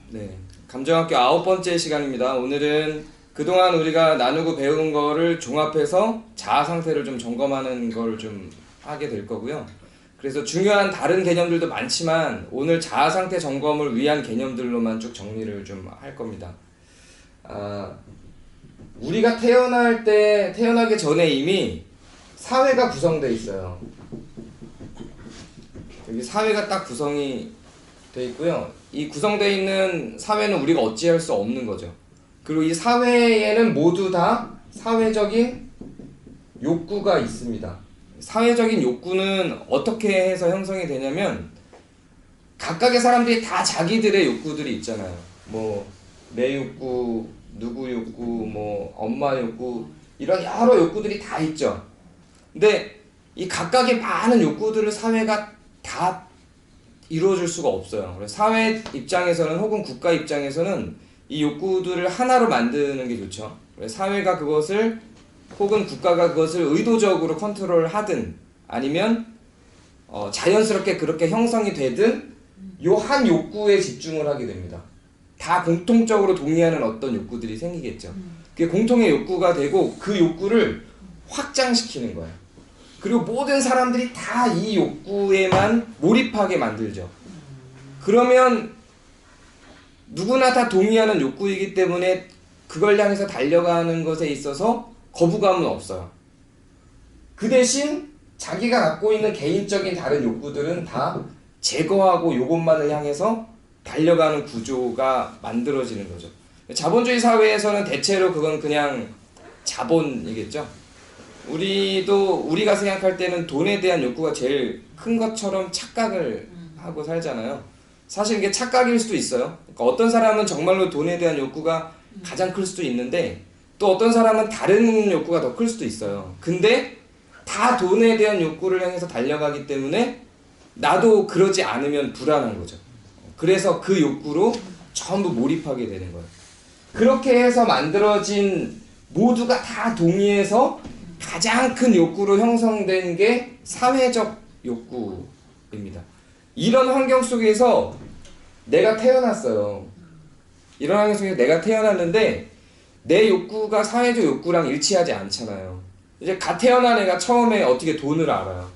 네, 감정학교 9번째 시간입니다. 오늘은 그동안 우리가 나누고 배운 거를 종합해서 자아 상태를 좀 점검하는 걸 좀 하게 될 거고요. 그래서 중요한 다른 개념들도 많지만 오늘 자아 상태 점검을 위한 개념들로만 쭉 정리를 좀 할 겁니다. 우리가 태어나기 전에 이미 사회가 구성되어 있어요. 여기 사회가 딱 구성이 돼 있고요. 이 구성되어 있는 사회는 우리가 어찌할 수 없는 거죠. 그리고 이 사회에는 모두 다 사회적인 욕구가 있습니다. 사회적인 욕구는 어떻게 해서 형성이 되냐면 각각의 사람들이 다 자기들의 욕구들이 있잖아요. 뭐 내 욕구, 누구 욕구, 뭐 엄마 욕구, 이런 여러 욕구들이 다 있죠. 근데 이 각각의 많은 욕구들을 사회가 다 이루어줄 수가 없어요. 그래서 사회 입장에서는 혹은 국가 입장에서는 이 욕구들을 하나로 만드는 게 좋죠. 그래서 사회가 그것을 혹은 국가가 그것을 의도적으로 컨트롤하든 아니면 자연스럽게 그렇게 형성이 되든 요 한 욕구에 집중을 하게 됩니다. 다 공통적으로 동의하는 어떤 욕구들이 생기겠죠. 그게 공통의 욕구가 되고 그 욕구를 확장시키는 거예요. 그리고 모든 사람들이 다 이 욕구에만 몰입하게 만들죠. 그러면 누구나 다 동의하는 욕구이기 때문에 그걸 향해서 달려가는 것에 있어서 거부감은 없어요. 그 대신 자기가 갖고 있는 개인적인 다른 욕구들은 다 제거하고 요것만을 향해서 달려가는 구조가 만들어지는 거죠. 자본주의 사회에서는 대체로 그건 그냥 자본이겠죠. 우리가 생각할 때는 돈에 대한 욕구가 제일 큰 것처럼 착각을 하고 살잖아요. 사실 이게 착각일 수도 있어요. 그러니까 어떤 사람은 정말로 돈에 대한 욕구가 가장 클 수도 있는데 또 어떤 사람은 다른 욕구가 더 클 수도 있어요. 근데 다 돈에 대한 욕구를 향해서 달려가기 때문에 나도 그러지 않으면 불안한 거죠. 그래서 그 욕구로 전부 몰입하게 되는 거예요. 그렇게 해서 만들어진 모두가 다 동의해서 가장 큰 욕구로 형성된 게 사회적 욕구입니다. 이런 환경 속에서 내가 태어났어요. 이런 환경 속에서 내가 태어났는데 내 욕구가 사회적 욕구랑 일치하지 않잖아요. 이제 갓 태어난 애가 처음에 어떻게 돈을 알아요?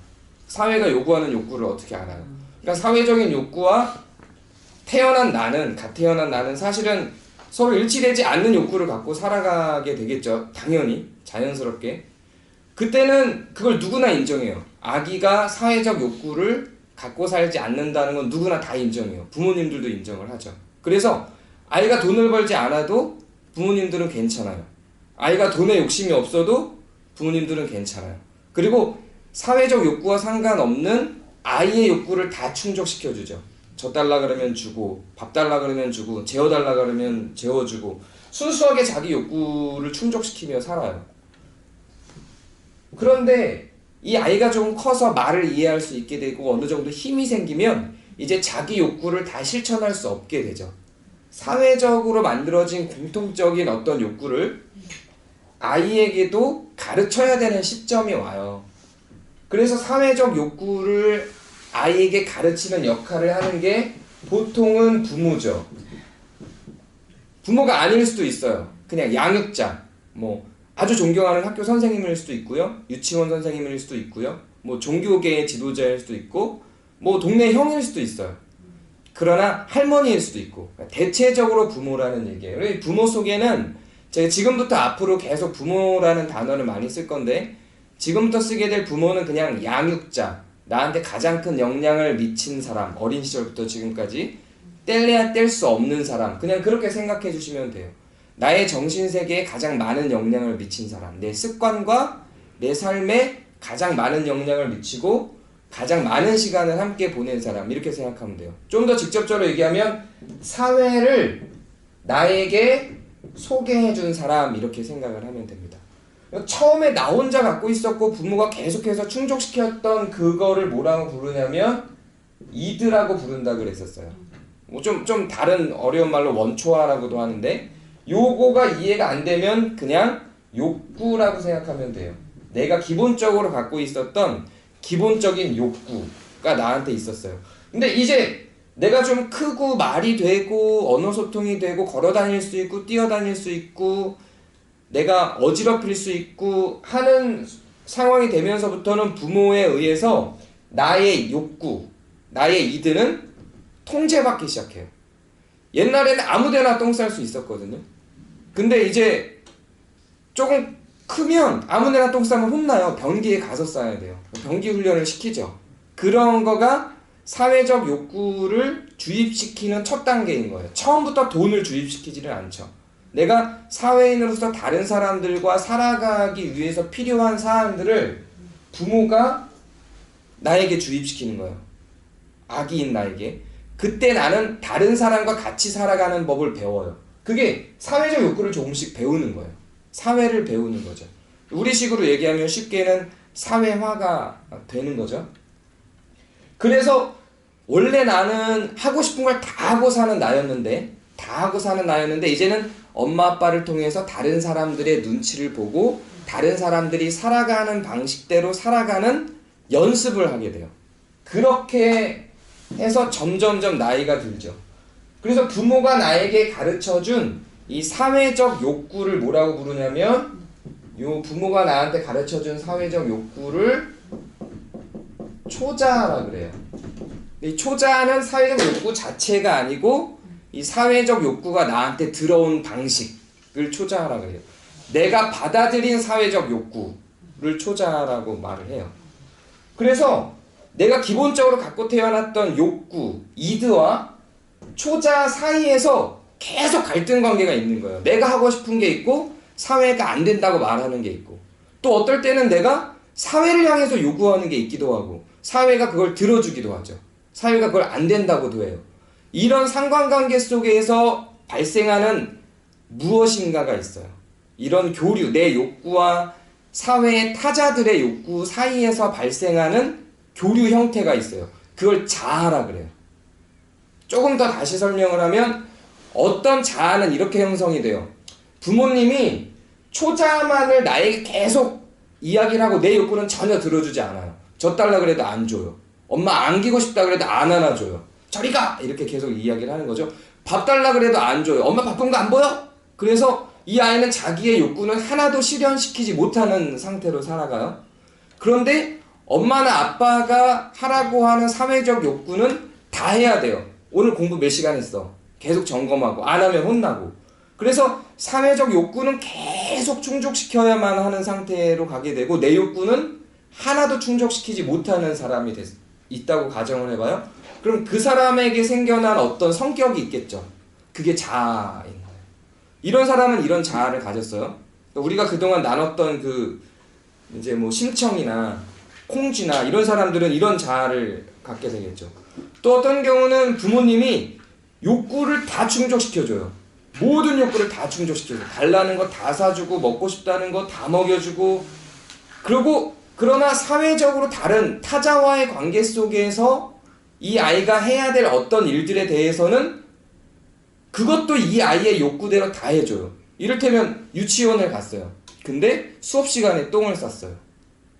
사회가 요구하는 욕구를 어떻게 알아요? 그러니까 사회적인 욕구와 갓 태어난 나는 사실은 서로 일치되지 않는 욕구를 갖고 살아가게 되겠죠. 당연히, 자연스럽게. 그때는 그걸 누구나 인정해요. 아기가 사회적 욕구를 갖고 살지 않는다는 건 누구나 다 인정해요. 부모님들도 인정을 하죠. 그래서 아이가 돈을 벌지 않아도 부모님들은 괜찮아요. 아이가 돈에 욕심이 없어도 부모님들은 괜찮아요. 그리고 사회적 욕구와 상관없는 아이의 욕구를 다 충족시켜주죠. 저 달라 그러면 주고, 밥 달라 그러면 주고, 재워달라 그러면 재워주고, 순수하게 자기 욕구를 충족시키며 살아요. 그런데 이 아이가 좀 커서 말을 이해할 수 있게 되고 어느 정도 힘이 생기면 이제 자기 욕구를 다 실천할 수 없게 되죠. 사회적으로 만들어진 공통적인 어떤 욕구를 아이에게도 가르쳐야 되는 시점이 와요. 그래서 사회적 욕구를 아이에게 가르치는 역할을 하는 게 보통은 부모죠. 부모가 아닐 수도 있어요. 그냥 양육자, 뭐 아주 존경하는 학교 선생님일 수도 있고요. 유치원 선생님일 수도 있고요. 뭐 종교계의 지도자일 수도 있고 뭐 동네 형일 수도 있어요. 그러나 할머니일 수도 있고 대체적으로 부모라는 얘기예요. 부모 속에는 제가 지금부터 앞으로 계속 부모라는 단어를 많이 쓸 건데 지금부터 쓰게 될 부모는 그냥 양육자, 나한테 가장 큰 영향을 미친 사람, 어린 시절부터 지금까지 뗄래야 뗄 수 없는 사람, 그냥 그렇게 생각해 주시면 돼요. 나의 정신세계에 가장 많은 영향을 미친 사람, 내 습관과 내 삶에 가장 많은 영향을 미치고 가장 많은 시간을 함께 보낸 사람, 이렇게 생각하면 돼요. 좀 더 직접적으로 얘기하면 사회를 나에게 소개해준 사람, 이렇게 생각을 하면 됩니다. 처음에 나 혼자 갖고 있었고 부모가 계속해서 충족시켰던 그거를 뭐라고 부르냐면 이드라고 부른다 그랬었어요. 좀 다른 어려운 말로 원초화라고도 하는데 요거가 이해가 안 되면 그냥 욕구라고 생각하면 돼요. 내가 기본적으로 갖고 있었던 기본적인 욕구가 나한테 있었어요. 근데 이제 내가 좀 크고 말이 되고 언어 소통이 되고 걸어 다닐 수 있고 뛰어 다닐 수 있고 내가 어지럽힐 수 있고 하는 상황이 되면서부터는 부모에 의해서 나의 욕구, 나의 이들은 통제받기 시작해요. 옛날에는 아무데나 똥 쌀 수 있었거든요. 근데 이제 조금 크면 아무데나 똥 싸면 혼나요. 변기에 가서 싸야 돼요. 변기 훈련을 시키죠. 그런 거가 사회적 욕구를 주입시키는 첫 단계인 거예요. 처음부터 돈을 주입시키지는 않죠. 내가 사회인으로서 다른 사람들과 살아가기 위해서 필요한 사람들을 부모가 나에게 주입시키는 거예요. 아기인 나에게. 그때 나는 다른 사람과 같이 살아가는 법을 배워요. 그게 사회적 욕구를 조금씩 배우는 거예요. 사회를 배우는 거죠. 우리식으로 얘기하면 쉽게는 사회화가 되는 거죠. 그래서 원래 나는 하고 싶은 걸 다 하고 사는 나였는데 이제는 엄마 아빠를 통해서 다른 사람들의 눈치를 보고 다른 사람들이 살아가는 방식대로 살아가는 연습을 하게 돼요. 그렇게 해서 점점점 나이가 들죠. 그래서 부모가 나에게 가르쳐준 이 사회적 욕구를 뭐라고 부르냐면, 요 부모가 나한테 가르쳐준 사회적 욕구를 초자라 그래요. 이 초자는 사회적 욕구 자체가 아니고 이 사회적 욕구가 나한테 들어온 방식을 초자라 그래요. 내가 받아들인 사회적 욕구를 초자라고 말을 해요. 그래서 내가 기본적으로 갖고 태어났던 욕구, 이드와 초자 사이에서 계속 갈등 관계가 있는 거예요. 내가 하고 싶은 게 있고 사회가 안 된다고 말하는 게 있고, 또 어떨 때는 내가 사회를 향해서 요구하는 게 있기도 하고 사회가 그걸 들어주기도 하죠. 사회가 그걸 안 된다고도 해요. 이런 상관관계 속에서 발생하는 무엇인가가 있어요. 이런 교류, 내 욕구와 사회의 타자들의 욕구 사이에서 발생하는 교류 형태가 있어요. 그걸 자아라 그래요. 조금 더 다시 설명을 하면 어떤 자아는 이렇게 형성이 돼요. 부모님이 초자만을 나에게 계속 이야기를 하고 내 욕구는 전혀 들어주지 않아요. 저 달라 그래도 안 줘요. 엄마 안기고 싶다 그래도 안 안아줘요. 저리 가! 이렇게 계속 이야기를 하는 거죠. 밥 달라 그래도 안 줘요. 엄마 바쁜 거 안 보여? 그래서 이 아이는 자기의 욕구는 하나도 실현시키지 못하는 상태로 살아가요. 그런데 엄마나 아빠가 하라고 하는 사회적 욕구는 다 해야 돼요. 오늘 공부 몇 시간 했어? 계속 점검하고 안 하면 혼나고. 그래서 사회적 욕구는 계속 충족시켜야만 하는 상태로 가게 되고 내 욕구는 하나도 충족시키지 못하는 사람이 있다고 가정을 해봐요. 그럼 그 사람에게 생겨난 어떤 성격이 있겠죠. 그게 자아인 거예요. 이런 사람은 이런 자아를 가졌어요. 우리가 그동안 나눴던 이제 뭐 심청이나 콩쥐나 이런 사람들은 이런 자아를 갖게 되겠죠. 또 어떤 경우는 부모님이 욕구를 다 충족시켜줘요. 모든 욕구를 다 충족시켜줘요. 달라는 거 다 사주고 먹고 싶다는 거 다 먹여주고, 그러나 사회적으로 다른 타자와의 관계 속에서 이 아이가 해야 될 어떤 일들에 대해서는 그것도 이 아이의 욕구대로 다 해줘요. 이를테면 유치원을 갔어요. 근데 수업 시간에 똥을 쌌어요.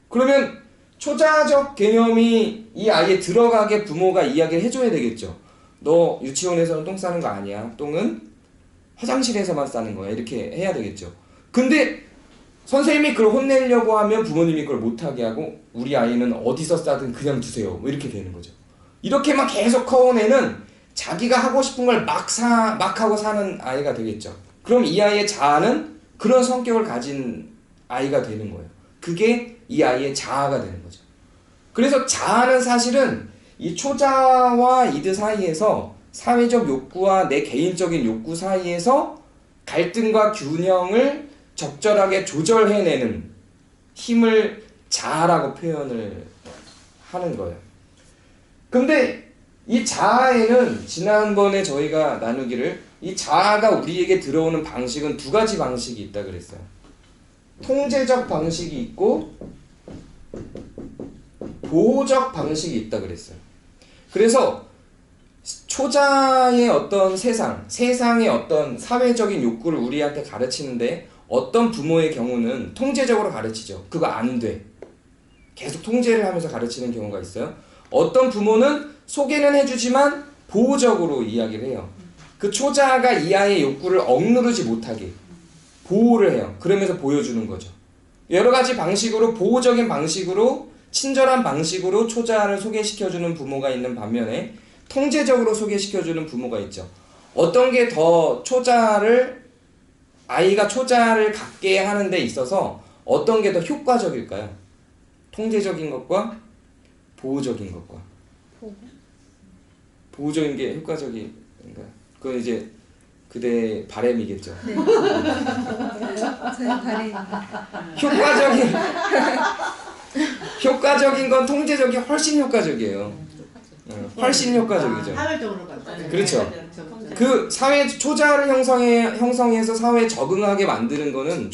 그러면 초자적 개념이 이 아이에 들어가게 부모가 이야기를 해줘야 되겠죠. 너 유치원에서는 똥 싸는 거 아니야. 똥은 화장실에서만 싸는 거야. 이렇게 해야 되겠죠. 근데 선생님이 그걸 혼내려고 하면 부모님이 그걸 못하게 하고 우리 아이는 어디서 싸든 그냥 두세요. 뭐 이렇게 되는 거죠. 이렇게만 계속 커온 애는 자기가 하고 싶은 걸 막 하고 사는 아이가 되겠죠. 그럼 이 아이의 자아는 그런 성격을 가진 아이가 되는 거예요. 그게 이 아이의 자아가 되는 거죠. 그래서 자아는 사실은 이 초자와 이드 사이에서 사회적 욕구와 내 개인적인 욕구 사이에서 갈등과 균형을 적절하게 조절해내는 힘을 자아라고 표현을 하는 거예요. 근데 이 자아에는 지난번에 저희가 나누기를 이 자아가 우리에게 들어오는 방식은 두 가지 방식이 있다 그랬어요. 통제적 방식이 있고 보호적 방식이 있다 그랬어요. 그래서 초자의 어떤 세상의 어떤 사회적인 욕구를 우리한테 가르치는데 어떤 부모의 경우는 통제적으로 가르치죠. 그거 안 돼. 계속 통제를 하면서 가르치는 경우가 있어요. 어떤 부모는 소개는 해주지만 보호적으로 이야기를 해요. 그 초자가 이 아이의 욕구를 억누르지 못하게 보호를 해요. 그러면서 보여주는 거죠. 여러 가지 방식으로 보호적인 방식으로 친절한 방식으로 초자를 소개시켜주는 부모가 있는 반면에 통제적으로 소개시켜주는 부모가 있죠. 어떤 게 더 아이가 초자를 갖게 하는 데 있어서 어떤 게 더 효과적일까요? 통제적인 것과 보호적인 것과. 보호적인 게 효과적인가요? 그건 이제 그대의 바람이겠죠. 네. 저의 바람입니다. 효과적인 건 통제적이 훨씬 효과적이에요. 훨씬 효과적이죠. 사회적으로 봤다. 그렇죠. 그 사회 초자를 형성해서 사회에 적응하게 만드는 거는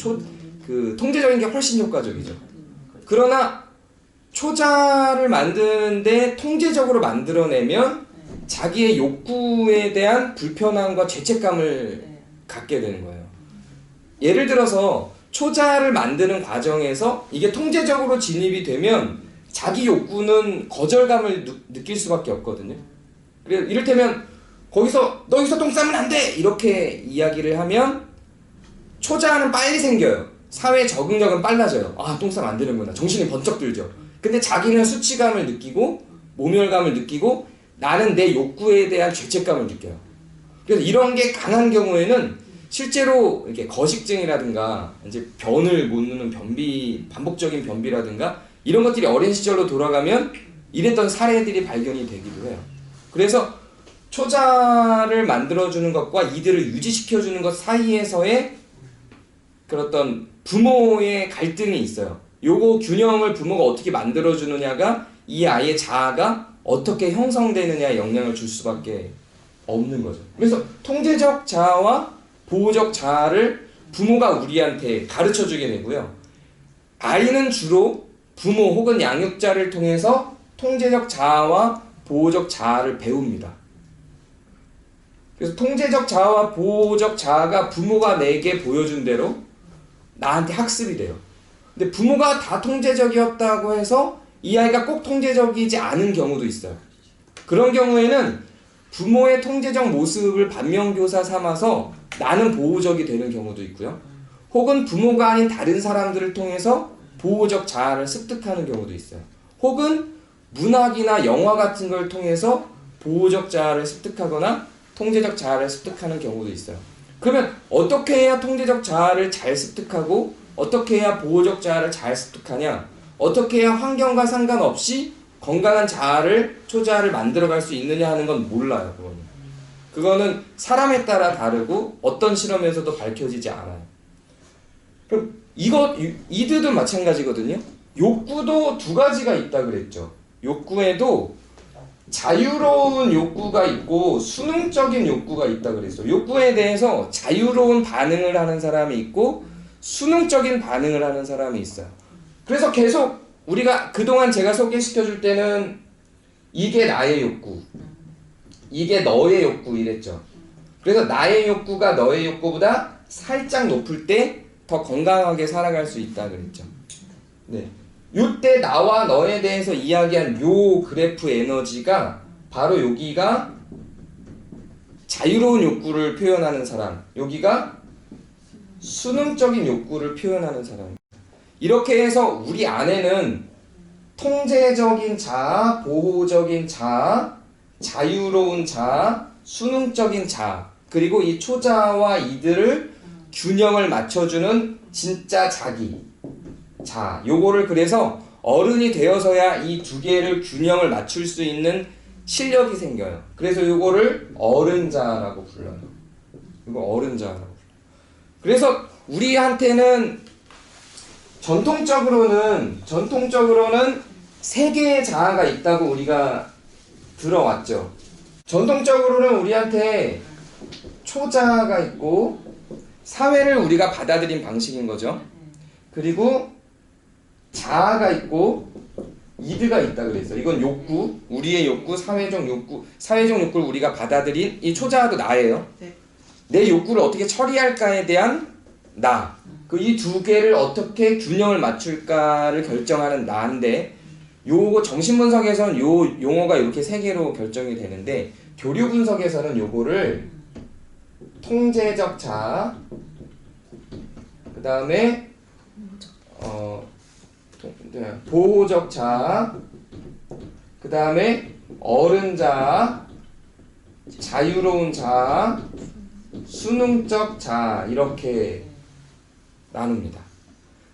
그 통제적인 게 훨씬 효과적이죠. 그러나 초자를 만드는데 통제적으로 만들어내면 자기의 욕구에 대한 불편함과 죄책감을 갖게 되는 거예요. 예를 들어서 초자를 만드는 과정에서 이게 통제적으로 진입이 되면 자기 욕구는 거절감을 느낄 수밖에 없거든요. 그래서 이를테면 너 여기서 똥 싸면 안 돼! 이렇게 이야기를 하면 초자는 빨리 생겨요. 사회 적응력은 빨라져요. 아, 똥 싸면 안 되는구나. 정신이 번쩍 들죠. 근데 자기는 수치감을 느끼고 모멸감을 느끼고 나는 내 욕구에 대한 죄책감을 느껴요. 그래서 이런 게 강한 경우에는 실제로 이렇게 거식증이라든가 이제 변을 못 누는 반복적인 변비라든가 이런 것들이 어린 시절로 돌아가면 이랬던 사례들이 발견이 되기도 해요. 그래서 초자를 만들어주는 것과 이들을 유지시켜주는 것 사이에서의 그런 부모의 갈등이 있어요. 요거 균형을 부모가 어떻게 만들어주느냐가 이 아이의 자아가 어떻게 형성되느냐에 영향을 줄 수밖에 없는 거죠. 그래서 통제적 자아와 보호적 자아를 부모가 우리한테 가르쳐주게 되고요. 아이는 주로 부모 혹은 양육자를 통해서 통제적 자아와 보호적 자아를 배웁니다. 그래서 통제적 자아와 보호적 자아가 부모가 내게 보여준 대로 나한테 학습이 돼요. 근데 부모가 다 통제적이었다고 해서 이 아이가 꼭 통제적이지 않은 경우도 있어요. 그런 경우에는 부모의 통제적 모습을 반면교사 삼아서 나는 보호적이 되는 경우도 있고요. 혹은 부모가 아닌 다른 사람들을 통해서 보호적 자아를 습득하는 경우도 있어요. 혹은 문학이나 영화 같은 걸 통해서 보호적 자아를 습득하거나 통제적 자아를 습득하는 경우도 있어요. 그러면 어떻게 해야 통제적 자아를 잘 습득하고 어떻게 해야 보호적 자아를 잘 습득하냐? 어떻게 해야 환경과 상관없이 건강한 자아를, 초자아를 만들어갈 수 있느냐 하는 건 몰라요. 그거는 사람에 따라 다르고 어떤 실험에서도 밝혀지지 않아요. 그럼 이들도 마찬가지거든요. 욕구도 두 가지가 있다 그랬죠. 욕구에도 자유로운 욕구가 있고 수능적인 욕구가 있다 그랬어요. 욕구에 대해서 자유로운 반응을 하는 사람이 있고 수능적인 반응을 하는 사람이 있어요. 그래서 계속 우리가 그동안 제가 소개시켜줄 때는 이게 나의 욕구, 이게 너의 욕구 이랬죠. 그래서 나의 욕구가 너의 욕구보다 살짝 높을 때 더 건강하게 살아갈 수 있다 그랬죠. 네. 요때 나와 너에 대해서 이야기한 요 그래프 에너지가 바로 여기가 자유로운 욕구를 표현하는 사람, 여기가 수능적인 욕구를 표현하는 사람. 이렇게 해서 우리 안에는 통제적인 자아, 보호적인 자아, 자유로운 자아, 수능적인 자아, 그리고 이 초자아와 이들을 균형을 맞춰주는 진짜 자기, 자, 요거를 그래서 어른이 되어서야 이 두 개를 균형을 맞출 수 있는 실력이 생겨요. 그래서 요거를 어른자라고 불러요. 이거 어른자라고 불러요. 그래서 우리한테는 전통적으로는 세 개의 자아가 있다고 우리가 들어왔죠. 전통적으로는 우리한테 초자아가 있고 사회를 우리가 받아들인 방식인 거죠. 그리고 자아가 있고 이드가 있다 그랬어요. 이건 욕구, 우리의 욕구, 사회적 욕구를 우리가 받아들인 이 초자아도 나예요. 내 욕구를 어떻게 처리할까에 대한 나. 그 이 두 개를 어떻게 균형을 맞출까를 결정하는 나인데, 요 정신분석에서는 요 용어가 이렇게 세 개로 결정이 되는데, 교류 분석에서는 요거를 통제적 자아, 그 다음에 보호적 자아, 그 다음에 어른 자아, 자유로운 자아, 수능적 자아 이렇게 나눕니다.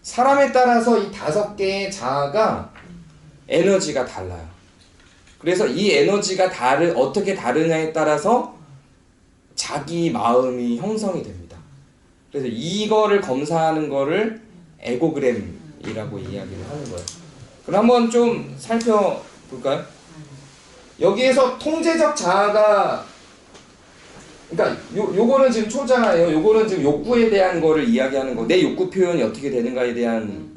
사람에 따라서 이 5개의 자아가 에너지가 달라요. 그래서 이 에너지가 어떻게 다르냐에 따라서 자기 마음이 형성이 됩니다. 그래서 이거를 검사하는 거를 에고그램이라고 이야기를 하는 거예요. 그럼 한번 좀 살펴볼까요? 여기에서 통제적 자아가, 그러니까 요거는 지금 초자예요. 요거는 지금 욕구에 대한 거를 이야기하는 거, 내 욕구 표현이 어떻게 되는가에 대한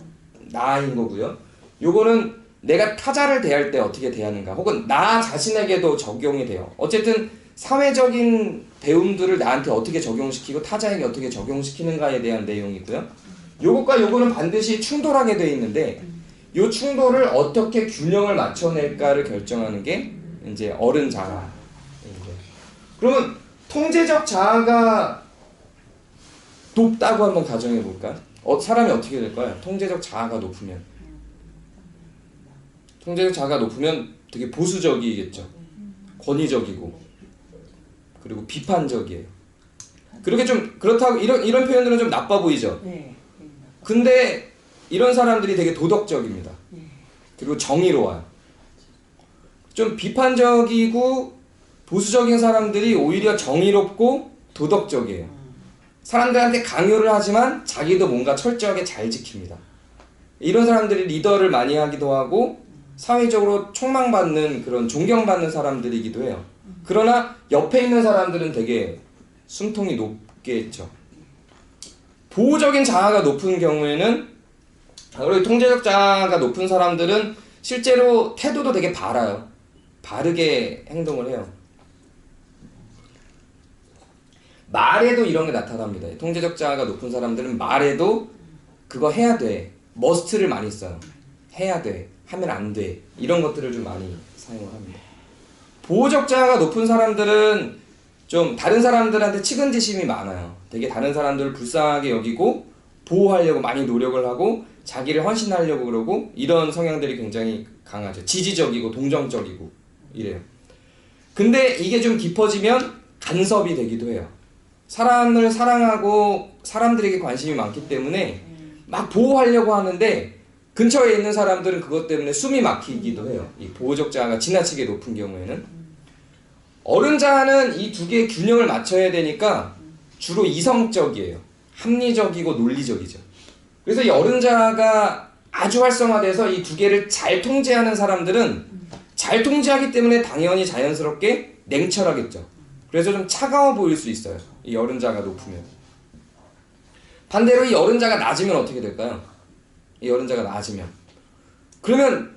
나인 거고요. 요거는 내가 타자를 대할 때 어떻게 대하는가, 혹은 나 자신에게도 적용이 돼요. 어쨌든 사회적인 배움들을 나한테 어떻게 적용시키고 타자에게 어떻게 적용시키는가에 대한 내용이고요. 요것과 요거는 반드시 충돌하게 돼 있는데 요 충돌을 어떻게 균형을 맞춰낼까를 결정하는 게 이제 어른 자아. 그러면 통제적 자아가 높다고 한번 가정해 볼까요? 사람이 어떻게 될까요? 통제적 자아가 높으면 되게 보수적이겠죠. 권위적이고 그리고 비판적이에요. 그렇게 좀 그렇다고 이런 표현들은 좀 나빠 보이죠. 근데 이런 사람들이 되게 도덕적입니다. 그리고 정의로워요. 좀 비판적이고 보수적인 사람들이 오히려 정의롭고 도덕적이에요. 사람들한테 강요를 하지만 자기도 뭔가 철저하게 잘 지킵니다. 이런 사람들이 리더를 많이 하기도 하고 사회적으로 촉망받는 그런 존경받는 사람들이기도 해요. 그러나 옆에 있는 사람들은 되게 숨통이 높겠죠. 보호적인 자아가 높은 경우에는, 우리 통제적 자아가 높은 사람들은 실제로 태도도 되게 바라요. 바르게 행동을 해요. 말에도 이런 게 나타납니다. 통제적 자아가 높은 사람들은 말에도 그거 해야 돼, 머스트를 많이 써요. 해야 돼, 하면 안 돼, 이런 것들을 좀 많이 사용을 합니다. 보호적 자아가 높은 사람들은 좀 다른 사람들한테 측은지심이 많아요. 되게 다른 사람들을 불쌍하게 여기고 보호하려고 많이 노력을 하고 자기를 헌신하려고 그러고, 이런 성향들이 굉장히 강하죠. 지지적이고 동정적이고 이래요. 근데 이게 좀 깊어지면 간섭이 되기도 해요. 사람을 사랑하고 사람들에게 관심이 많기 때문에 막 보호하려고 하는데 근처에 있는 사람들은 그것 때문에 숨이 막히기도 해요. 이 보호적 자아가 지나치게 높은 경우에는. 어른 자아는 이 두 개의 균형을 맞춰야 되니까 주로 이성적이에요. 합리적이고 논리적이죠. 그래서 이 어른 자아가 아주 활성화돼서 이 두 개를 잘 통제하는 사람들은 잘 통제하기 때문에 당연히 자연스럽게 냉철하겠죠. 그래서 좀 차가워 보일 수 있어요. 이 어른 자아가 높으면. 반대로 이 어른 자아가 낮으면 어떻게 될까요? 이 어른 자아가 낮으면, 그러면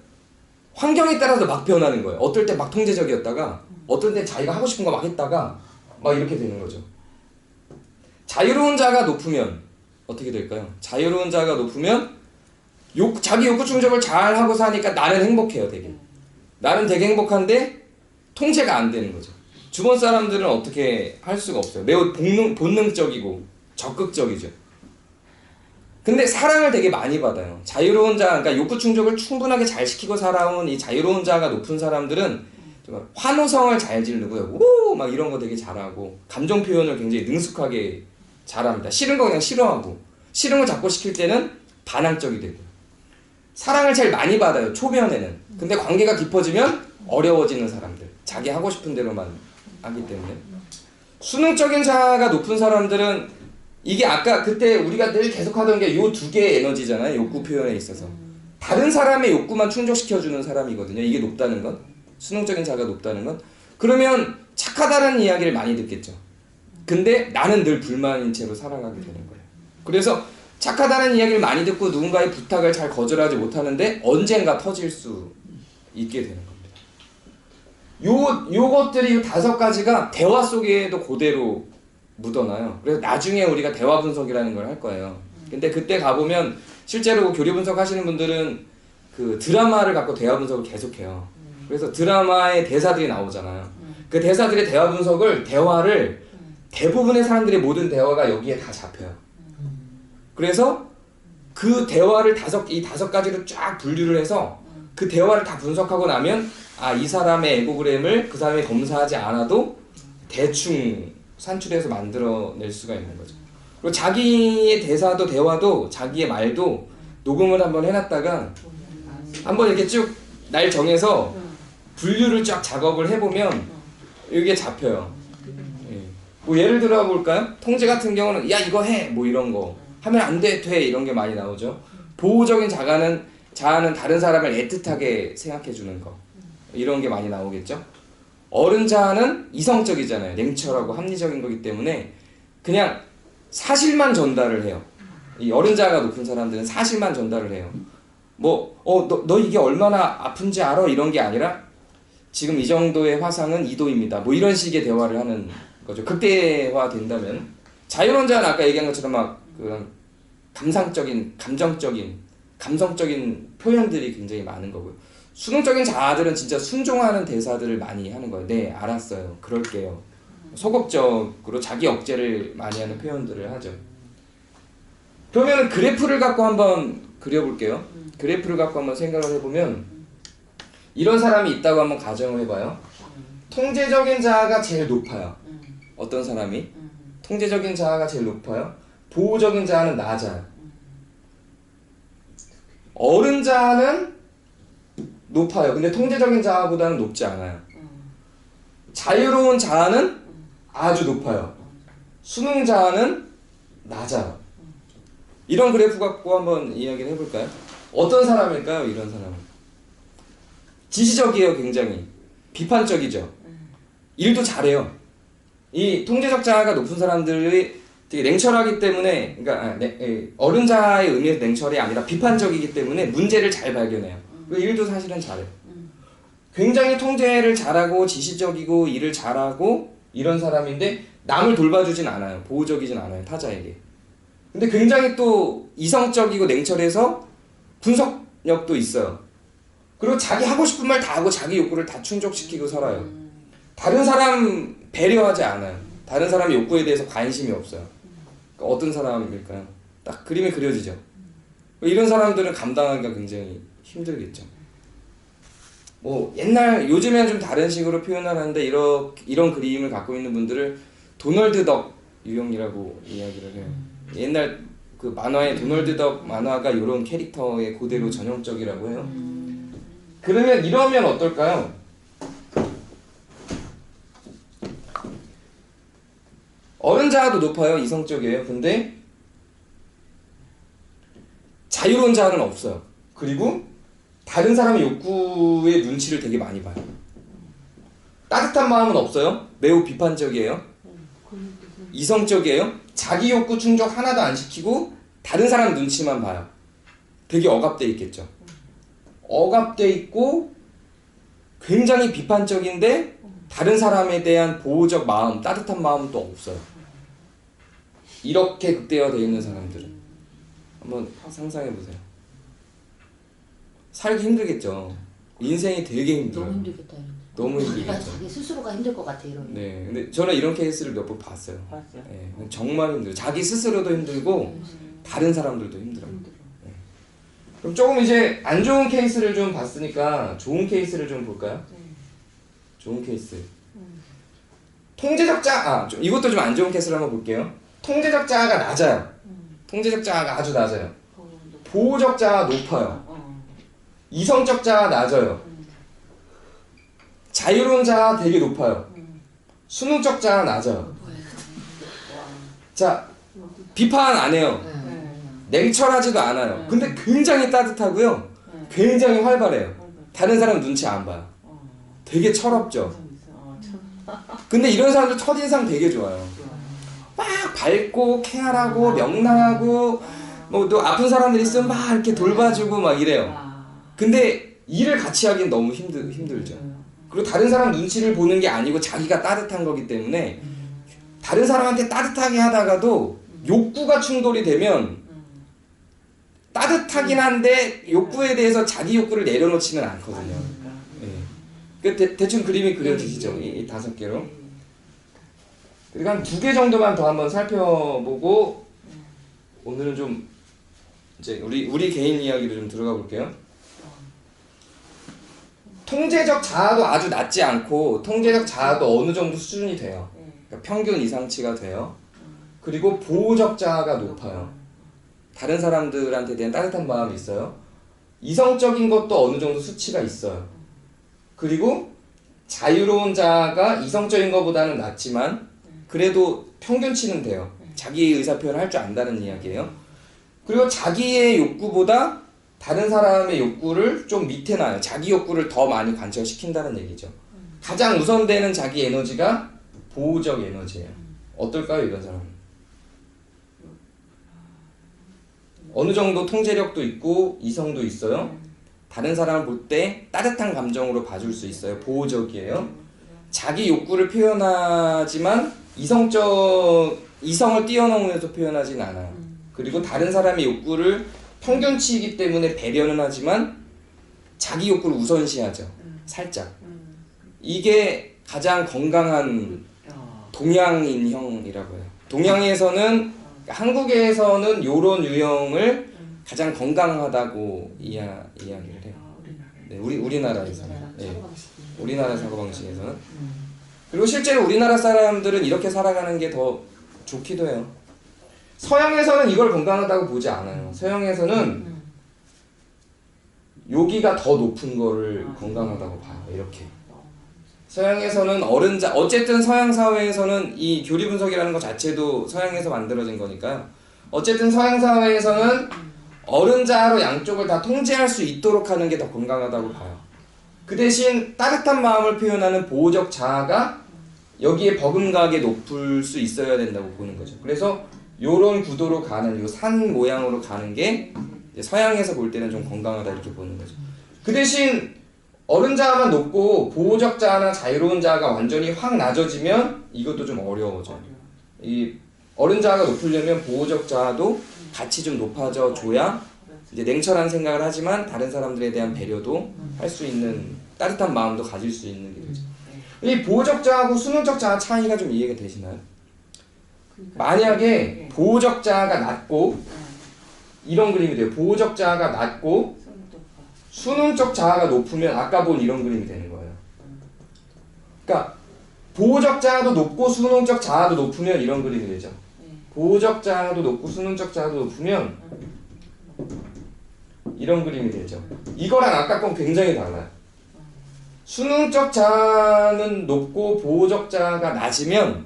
환경에 따라서 막 변하는 거예요. 어떨 때 막 통제적이었다가 어떨 때 자기가 하고 싶은 거 막 했다가 막 이렇게 되는 거죠. 자유로운 자가 높으면 어떻게 될까요? 자유로운 자가 높으면 자기 욕구 충족을 잘 하고 사니까 나는 행복해요. 되게 나는 되게 행복한데 통제가 안 되는 거죠. 주변 사람들은 어떻게 할 수가 없어요. 매우 본능적이고 적극적이죠. 근데 사랑을 되게 많이 받아요. 자유로운 자, 그러니까 욕구 충족을 충분하게 잘 시키고 살아온 이 자유로운 자가 높은 사람들은 정말 환호성을 잘 지르고요. 오! 막 이런 거 되게 잘하고, 감정 표현을 굉장히 능숙하게 잘합니다. 싫은 거 그냥 싫어하고, 싫은 거 자꾸 시킬 때는 반항적이 되고, 사랑을 제일 많이 받아요. 초면에는. 근데 관계가 깊어지면 어려워지는 사람들. 자기 하고 싶은 대로만 하기 때문에. 수능적인 자가 높은 사람들은, 이게 아까 그때 우리가 늘 계속 하던 게 요 두 개의 에너지잖아요. 욕구 표현에 있어서. 다른 사람의 욕구만 충족시켜주는 사람이거든요. 이게 높다는 건. 수능적인 자가 높다는 건. 그러면 착하다는 이야기를 많이 듣겠죠. 근데 나는 늘 불만인 채로 살아가게 되는 거예요. 그래서 착하다는 이야기를 많이 듣고 누군가의 부탁을 잘 거절하지 못하는데 언젠가 터질 수 있게 되는 겁니다. 요것들이 요 5가지가 대화 속에도 그대로 묻어나요. 그래서 나중에 우리가 대화 분석이라는 걸 할 거예요. 근데 그때 가보면 실제로 교리 분석 하시는 분들은 그 드라마를 갖고 대화 분석을 계속해요. 그래서 드라마의 대사들이 나오잖아요. 그 대사들의 대화 분석을 대화를 대부분의 사람들의 모든 대화가 여기에 다 잡혀요. 그래서 그 대화를 이 다섯 가지로 쫙 분류를 해서 그 대화를 다 분석하고 나면 이 사람의 에고그램을 그 사람이 검사하지 않아도 대충 산출해서 만들어낼 수가 있는 거죠. 그리고 자기의 대화도 자기의 말도 녹음을 한번 해놨다가 한번 이렇게 쭉 날 정해서 분류를 쫙 작업을 해보면 이게 잡혀요. 예. 뭐 예를 들어 볼까요? 통제 같은 경우는 야 이거 해! 뭐 이런 거 하면 안 돼! 돼! 이런 게 많이 나오죠. 보호적인 자아는 다른 사람을 애틋하게 생각해 주는 거 이런 게 많이 나오겠죠. 어른 자아는 이성적이잖아요. 냉철하고 합리적인 거기 때문에 그냥 사실만 전달을 해요. 이 어른 자아가 높은 사람들은 사실만 전달을 해요. 너 이게 얼마나 아픈지 알아? 이런 게 아니라 지금 이 정도의 화상은 2도입니다. 뭐 이런 식의 대화를 하는 거죠. 극대화 된다면. 자유론 자아는 아까 얘기한 것처럼 막 그런 감성적인 표현들이 굉장히 많은 거고요. 수능적인 자아들은 진짜 순종하는 대사들을 많이 하는 거예요. 네, 알았어요. 그럴게요. 소극적으로 자기 억제를 많이 하는 표현들을 하죠. 그러면 그래프를 갖고 한번 그려볼게요. 그래프를 갖고 한번 생각을 해보면 이런 사람이 있다고 한번 가정을 해봐요. 통제적인 자아가 제일 높아요. 어떤 사람이? 통제적인 자아가 제일 높아요. 보호적인 자아는 낮아요. 어른 자아는 높아요. 근데 통제적인 자아보다는 높지 않아요. 자유로운 자아는 아주 높아요. 수능 자아는 낮아요. 이런 그래프 갖고 한번 이야기를 해볼까요? 어떤 사람일까요? 이런 사람은 지시적이에요. 굉장히 비판적이죠. 일도 잘해요. 이 통제적 자아가 높은 사람들이 되게 냉철하기 때문에, 그러니까 어른 자아의 의미에서 냉철이 아니라 비판적이기 때문에 문제를 잘 발견해요. 일도 사실은 잘해요. 굉장히 통제를 잘하고 지시적이고 일을 잘하고 이런 사람인데 남을 돌봐주진 않아요. 보호적이진 않아요. 타자에게. 근데 굉장히 또 이성적이고 냉철해서 분석력도 있어요. 그리고 자기 하고 싶은 말 다 하고 자기 욕구를 다 충족시키고 살아요. 다른 사람 배려하지 않아요. 다른 사람의 욕구에 대해서 관심이 없어요. 그러니까 어떤 사람일까요? 딱 그림이 그려지죠. 이런 사람들은 감당하기가 굉장히 힘들겠죠. 요즘에는 좀 다른 식으로 표현을 하는데 이런 그림을 갖고 있는 분들을 도널드 덕 유형이라고 이야기를 해요. 옛날 그 만화의 도널드 덕 만화가 이런 캐릭터의 그대로 전형적이라고 해요. 그러면 이러면 어떨까요? 어른 자아도 높아요. 이성적이에요. 근데 자유로운 자아는 없어요. 그리고 다른 사람의 욕구의 눈치를 되게 많이 봐요. 따뜻한 마음은 없어요. 매우 비판적이에요. 이성적이에요. 자기 욕구 충족 하나도 안 시키고 다른 사람 눈치만 봐요. 되게 억압돼 있겠죠. 억압돼 있고 굉장히 비판적인데 다른 사람에 대한 보호적 마음, 따뜻한 마음은 또 없어요. 이렇게 극대화되어 있는 사람들은 한번 상상해 보세요. 살기 힘들겠죠. 인생이 되게 힘들어요. 너무 힘들겠다. 너무 힘들겠죠. 자기 스스로가 힘들 것 같아 이러면. 네, 근데 저는 이런 케이스를 몇 번 봤어요. 봤어요. 네, 정말 힘들어요. 자기 스스로도 힘들고 다른 사람들도 힘들어요. 네. 그럼 조금 이제 안 좋은 케이스를 좀 봤으니까 좋은 케이스를 좀 볼까요? 좋은 케이스. 통제적 자아, 이것도 좀 안 좋은 케이스를 한번 볼게요. 통제적 자아가 낮아요. 통제적 자아가 아주 낮아요. 보호적 자아 높아요. 이성적 자아 낮아요. 자유로운 자아 되게 높아요. 수능적 자아 낮아요. 자, 비판 안 해요. 냉철하지도 않아요. 근데 굉장히 따뜻하고요. 굉장히 활발해요. 다른 사람 눈치 안 봐요. 되게 철없죠. 근데 이런 사람들 첫인상 되게 좋아요. 막 밝고 케어하고 명랑하고 또 아픈 사람들 있으면 막 이렇게 돌봐주고 막 이래요. 근데 일을 같이 하긴 너무 힘들죠. 그리고 다른 사람 눈치를 보는 게 아니고 자기가 따뜻한 거기 때문에 다른 사람한테 따뜻하게 하다가도 욕구가 충돌이 되면 따뜻하긴 한데 욕구에 대해서 자기 욕구를 내려놓지는 않거든요. 네. 대충 그림이 그려지시죠? 이 5개로. 그리고 한 2개 정도만 더 한번 살펴보고 오늘은 좀 이제 우리 개인 이야기로 좀 들어가 볼게요. 통제적 자아도 아주 낮지 않고 통제적 자아도 어느 정도 수준이 돼요. 그러니까 평균 이상치가 돼요. 그리고 보호적 자아가 높아요. 다른 사람들한테 대한 따뜻한 마음이 있어요. 이성적인 것도 어느 정도 수치가 있어요. 그리고 자유로운 자아가 이성적인 것보다는 낮지만 그래도 평균치는 돼요. 자기의 의사표현을 할 줄 안다는 이야기예요. 그리고 자기의 욕구보다 다른 사람의 욕구를 좀 밑에 놔요. 자기 욕구를 더 많이 관철시킨다는 얘기죠. 가장 우선되는 자기 에너지가 보호적 에너지예요. 어떨까요, 이런 사람은? 어느 정도 통제력도 있고 이성도 있어요. 다른 사람을 볼 때 따뜻한 감정으로 봐줄 수 있어요. 보호적이에요. 자기 욕구를 표현하지만 이성을 뛰어넘으면서 표현하진 않아요. 그리고 다른 사람의 욕구를 평균치이기 때문에 배려는 하지만 자기 욕구를 우선시하죠. 살짝. 이게 가장 건강한 동양인형이라고 해요. 동양에서는 한국에서는 요런 유형을 가장 건강하다고 이야기를 해요. 네, 우리나라에서는. 네, 우리나라 사고방식에서는. 그리고 실제로 우리나라 사람들은 이렇게 살아가는 게 더 좋기도 해요. 서양에서는 이걸 건강하다고 보지 않아요. 서양에서는 여기가 더 높은 거를 건강하다고 봐요. 이렇게. 서양에서는 어쨌든 서양 사회에서는 이 교리 분석이라는 것 자체도 서양에서 만들어진 거니까요. 어쨌든 서양 사회에서는 어른자로 양쪽을 다 통제할 수 있도록 하는 게 더 건강하다고 봐요. 그 대신 따뜻한 마음을 표현하는 보호적 자아가 여기에 버금가게 높을 수 있어야 된다고 보는 거죠. 그래서 요런 구도로 가는 요 산 모양으로 가는 게 이제 서양에서 볼 때는 좀 건강하다 이렇게 보는 거죠. 그 대신 어른 자아만 높고 보호적 자아나 자유로운 자아가 완전히 확 낮아지면 이것도 좀 어려워져요. 이 어른 자아가 높으려면 보호적 자아도 같이 좀 높아져 줘야 이제 냉철한 생각을 하지만 다른 사람들에 대한 배려도 할 수 있는 따뜻한 마음도 가질 수 있는 게 되죠. 이 보호적 자아하고 수능적 자아 차이가 좀 이해가 되시나요? 만약에 보호적 자아가 낮고 이런 그림이 돼요. 보호적 자아가 낮고 수능적 자아가 높으면 아까 본 이런 그림이 되는 거예요. 그러니까 보호적 자아도 높고 수능적 자아도 높으면 이런 그림이 되죠. 보호적 자아도 높고 수능적 자아도 높으면 이런 그림이 되죠. 이거랑 아까 건 굉장히 달라요. 수능적 자아는 높고 보호적 자아가 낮으면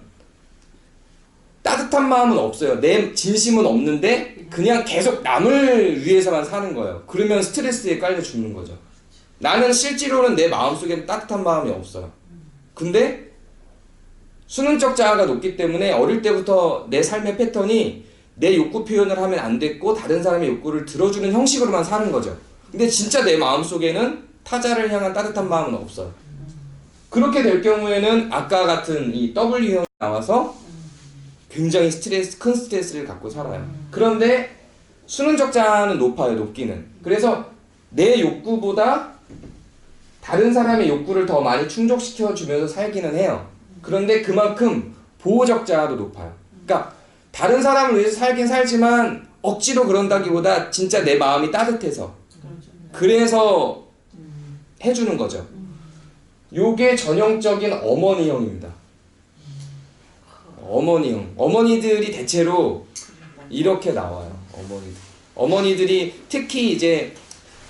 따뜻한 마음은 없어요. 내 진심은 없는데 그냥 계속 남을 위해서만 사는 거예요. 그러면 스트레스에 깔려 죽는 거죠. 나는 실제로는 내 마음속에 따뜻한 마음이 없어요. 근데 수능적 자아가 높기 때문에 어릴 때부터 내 삶의 패턴이 내 욕구 표현을 하면 안 됐고 다른 사람의 욕구를 들어주는 형식으로만 사는 거죠. 근데 진짜 내 마음속에는 타자를 향한 따뜻한 마음은 없어요. 그렇게 될 경우에는 아까 같은 이 W형이 나와서 굉장히 큰 스트레스를 갖고 살아요. 그런데 수능적 자아는 높아요. 높기는. 그래서 내 욕구보다 다른 사람의 욕구를 더 많이 충족시켜 주면서 살기는 해요. 그런데 그만큼 보호적 자아도 높아요. 그러니까 다른 사람을 위해서 살긴 살지만 억지로 그런다기보다 진짜 내 마음이 따뜻해서 그래서 해주는 거죠. 요게 전형적인 어머니형입니다. 어머니형. 어머니들이 대체로 이렇게 나와요. 어머니들이 특히 이제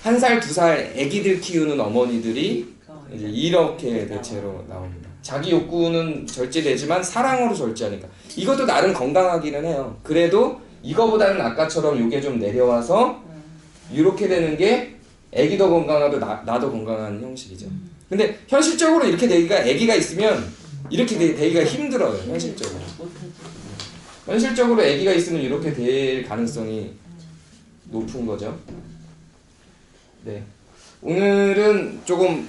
1살, 2살 애기들 키우는 어머니들이 이제 이렇게 대체로 나옵니다. 자기 욕구는 절제되지만 사랑으로 절제하니까. 이것도 나름 건강하기는 해요. 그래도 이거보다는 아까처럼 요게 좀 내려와서 이렇게 되는 게 애기도 건강하고 나도 건강한 형식이죠. 근데 현실적으로 이렇게 되기가 애기가 있으면 이렇게 되기가 힘들어요. 현실적으로 애기가 있으면 이렇게 될 가능성이 높은 거죠. 네. 오늘은 조금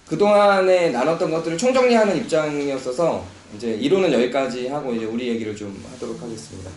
그동안에 나눴던 것들을 총정리하는 입장이었어서 이제 이론은 여기까지 하고 이제 우리 얘기를 좀 하도록 하겠습니다.